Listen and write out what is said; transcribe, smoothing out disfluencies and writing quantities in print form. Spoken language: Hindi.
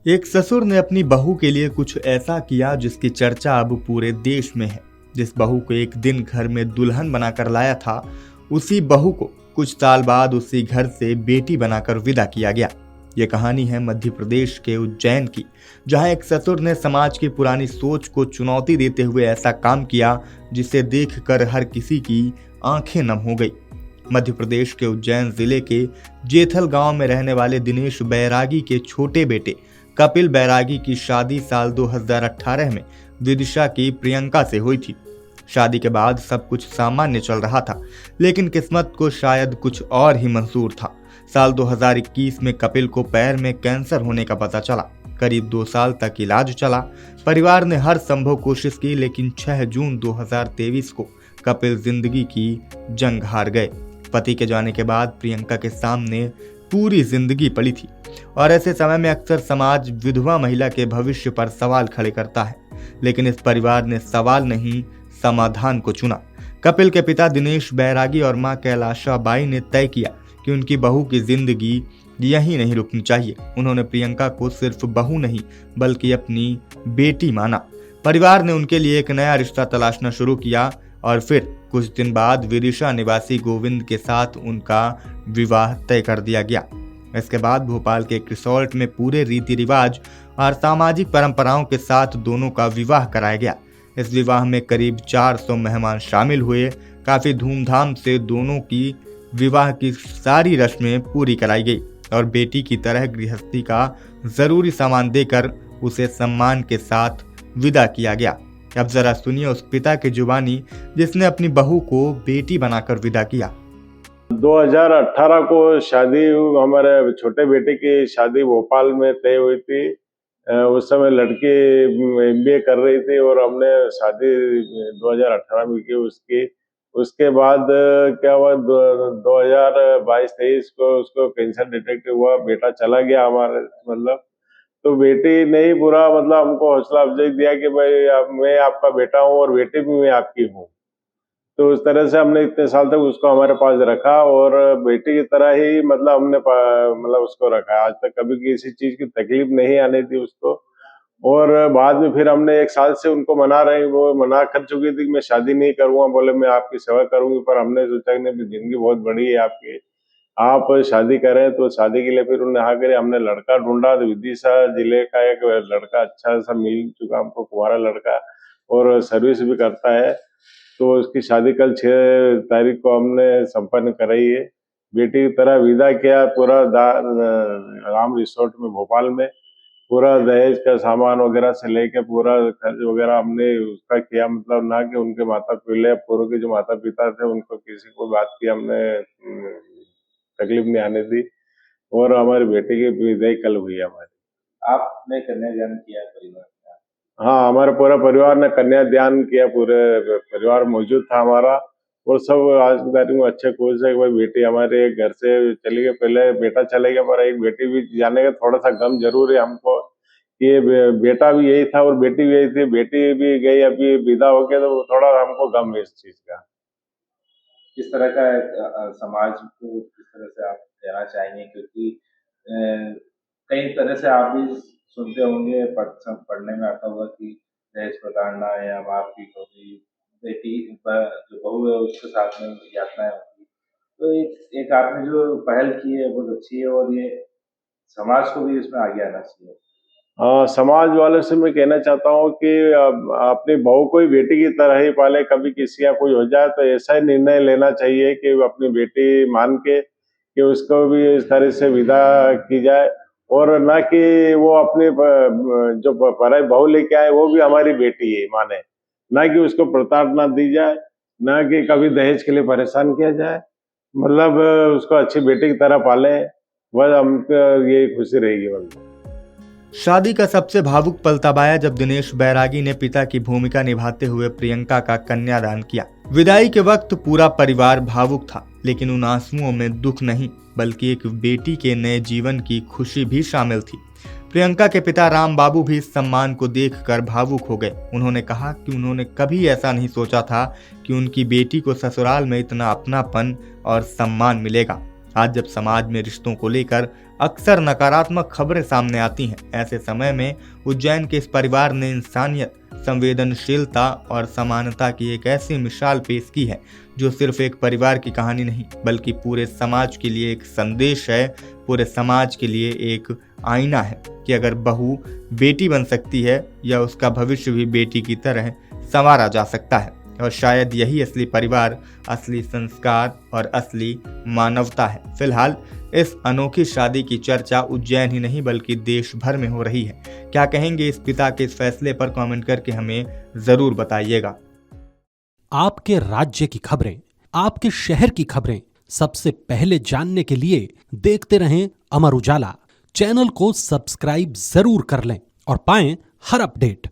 एक ससुर ने अपनी बहू के लिए कुछ ऐसा किया जिसकी चर्चा अब पूरे देश में है। जिस बहू को एक दिन घर में दुल्हन बनाकर लाया था, उसी बहू को कुछ साल बाद उसी घर से बेटी बनाकर विदा किया गया। ये कहानी है मध्य प्रदेश के उज्जैन की, जहां एक ससुर ने समाज की पुरानी सोच को चुनौती देते हुए ऐसा काम किया जिसे देखकर हर किसी की आंखें नम हो गई। मध्य प्रदेश के उज्जैन जिले के जेथल गांव में रहने वाले दिनेश बैरागी के छोटे बेटे कपिल बैरागी की शादी साल 2018 में विदिशा की प्रियंका से हुई थी। शादी के बाद सब कुछ सामान्य चल रहा था, लेकिन किस्मत को शायद कुछ और ही मंजूर था। साल 2021 में कपिल को पैर में कैंसर होने का पता चला। करीब 2 साल तक इलाज चला। परिवार ने हर संभव कोशिश की, लेकिन 6 जून 2023 को कपिल जिंदगी की जंग हार गए। पति के जाने के बाद प्रियंका के सामने पूरी जिंदगी पड़ी थी, और ऐसे समय में अक्सर समाज विधवा महिला के भविष्य पर सवाल खड़े करता है। लेकिन इस परिवार ने सवाल नहीं, समाधान को चुना। कपिल के पिता दिनेश बैरागी और मां कैलाशा बाई ने तय किया कि उनकी बहू की जिंदगी यहीं नहीं रुकनी चाहिए। उन्होंने प्रियंका को सिर्फ बहू नहीं बल्कि अपनी बेटी माना। परिवार ने उनके लिए एक नया रिश्ता तलाशना शुरू किया, और फिर कुछ दिन बाद विदिशा निवासी गोविंद के साथ उनका विवाह तय कर दिया गया। इसके बाद भोपाल के एक रिसोर्ट में पूरे रीति रिवाज और सामाजिक परंपराओं के साथ दोनों का विवाह कराया गया। इस विवाह में करीब 400 मेहमान शामिल हुए। काफी धूमधाम से दोनों की विवाह की सारी रस्में पूरी कराई गई, और बेटी की तरह गृहस्थी का जरूरी सामान देकर उसे सम्मान के साथ विदा किया गया। अब जरा सुनिए उस पिता की जुबानी जिसने अपनी बहू को बेटी बनाकर विदा किया। 2018 को शादी, हमारे छोटे बेटे की शादी भोपाल में तय हुई थी। उस समय लड़की MBA कर रही थी और हमने शादी 2018 में की उसकी। उसके बाद क्या हुआ, 2022-23 को उसको कैंसर डिटेक्ट हुआ। बेटा चला गया हमारे, मतलब तो बेटी ने ही पूरा हमको हौसला अफजाई दिया कि भाई मैं आपका बेटा हूँ और बेटी भी मैं आपकी हूँ। तो उस तरह से हमने इतने साल तक उसको हमारे पास रखा, और बेटी की तरह ही हमने उसको रखा। आज तक कभी किसी चीज की तकलीफ नहीं आने दी उसको। और बाद में फिर हमने 1 साल से उनको वो मना कर चुकी थी कि मैं शादी नहीं करूंगा, बोले मैं आपकी सेवा करूंगी। पर हमने सोचा कि नहीं, जिंदगी बहुत बड़ी है आपकी, आप शादी करें। तो शादी के लिए फिर उन्होंने हाँ करे। हमने लड़का ढूंढा, तो विदिशा जिले का एक लड़का अच्छा सा मिल चुका हमको, कुंवारा लड़का, और सर्विस भी करता है। तो उसकी शादी कल 6 तारीख को हमने संपन्न कराई है। बेटी की तरह विदा किया पूरा राम रिसोर्ट में भोपाल में। पूरा दहेज का सामान वगैरह से लेके पूरा खर्च वगैरह हमने उसका किया। ना कि उनके माता पहले पूर्व के जो माता पिता थे उनको किसी को बात की हमने तकलीफ नहीं आने दी। और हमारी बेटी की विदाई कल हुई है हमारी। आपने कन्यादान किया परिवार का? हाँ, हमारे पूरा परिवार ने कन्यादान किया। पूरे परिवार मौजूद था हमारा, और सब आज की तारीख में अच्छे खुश है कि भाई बेटी हमारे घर से चली गई। पहले बेटा चले गया, पर एक बेटी भी जाने का थोड़ा सा गम जरूर है हमको। ये बेटा भी यही था और बेटी भी यही थी। बेटी भी गई, अभी विदा हो गया, तो थोड़ा हमको गम है इस चीज का। किस तरह का समाज को किस तरह से आप कहना चाहेंगे, क्योंकि कई तरह से आप भी सुनते होंगे, पढ़ने में आता होगा कि दहेज प्रताड़ना या मारपीट होगी, बेटी जो बहू है उसके साथ में यातनाएं होगी। तो एक आपने जो पहल की है बहुत अच्छी है, और ये समाज को भी इसमें आगे आना चाहिए। समाज वालों से मैं कहना चाहता हूँ कि अपनी बहू को ही बेटी की तरह ही पाले। कभी किसी का कोई हो जाए तो ऐसा ही निर्णय लेना चाहिए कि अपनी बेटी मान के कि उसको भी इस तरह से विदा की जाए, और ना कि वो अपनी जो पराई बहू लेके आए वो भी हमारी बेटी है माने। ना कि उसको प्रताड़ना दी जाए, ना कि कभी दहेज के लिए परेशान किया जाए। उसको अच्छी बेटी की तरह पाले, बस हमको ये खुशी रहेगी। शादी का सबसे भावुक पल तब आया जब दिनेश बैरागी ने पिता की भूमिका निभाते हुए प्रियंका का कन्यादान किया। विदाई के वक्त पूरा परिवार भावुक था, लेकिन उन आंसुओं में दुख नहीं बल्कि एक बेटी के नए जीवन की खुशी भी शामिल थी। प्रियंका के पिता राम बाबू भी इस सम्मान को देखकर भावुक हो गए। उन्होंने कहा कि उन्होंने कभी ऐसा नहीं सोचा था कि उनकी बेटी को ससुराल में इतना अपनापन और सम्मान मिलेगा। आज जब समाज में रिश्तों को लेकर अक्सर नकारात्मक खबरें सामने आती हैं, ऐसे समय में उज्जैन के इस परिवार ने इंसानियत, संवेदनशीलता और समानता की एक ऐसी मिसाल पेश की है जो सिर्फ एक परिवार की कहानी नहीं बल्कि पूरे समाज के लिए एक संदेश है, पूरे समाज के लिए एक आईना है कि अगर बहू बेटी बन सकती है या उसका भविष्य भी बेटी की तरह संवारा जा सकता है। और शायद यही असली परिवार, असली संस्कार और असली मानवता है। फिलहाल इस अनोखी शादी की चर्चा उज्जैन ही नहीं बल्कि देश भर में हो रही है। क्या कहेंगे इस पिता के इस फैसले पर? कमेंट करके हमें जरूर बताइएगा। आपके राज्य की खबरें, आपके शहर की खबरें सबसे पहले जानने के लिए देखते रहें अमर उजाला। चैनल को सब्सक्राइब जरूर कर लें और पाएं हर अपडेट।